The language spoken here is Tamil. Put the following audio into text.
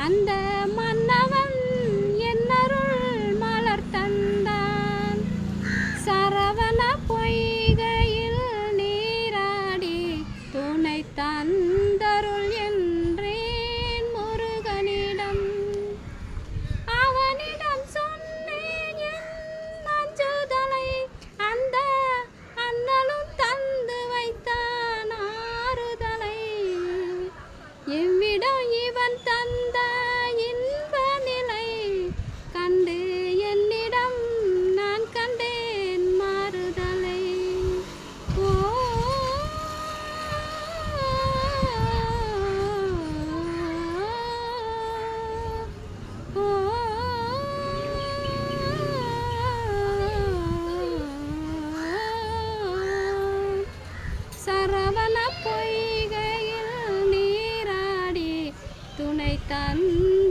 அந்த மன்னவன் என்னருள் மலர் தந்தான். சரவண பொய்கையில் நீராடி துணை தந்தருள் என்றேன் முருகனிடம். அவனிடம் சொன்னேன் என் அஞ்சுதலை, அந்த அண்ணலும் தந்து வைத்தான் ஆறுதலை. எவ்விடம் இவன் தந்த இன்ப நிலை கண்டு என்னிடம் நான் கண்டேன் மாறுதலை. ஓ ஓ சரவண பொய்கையில் நீராடி துணை தந்த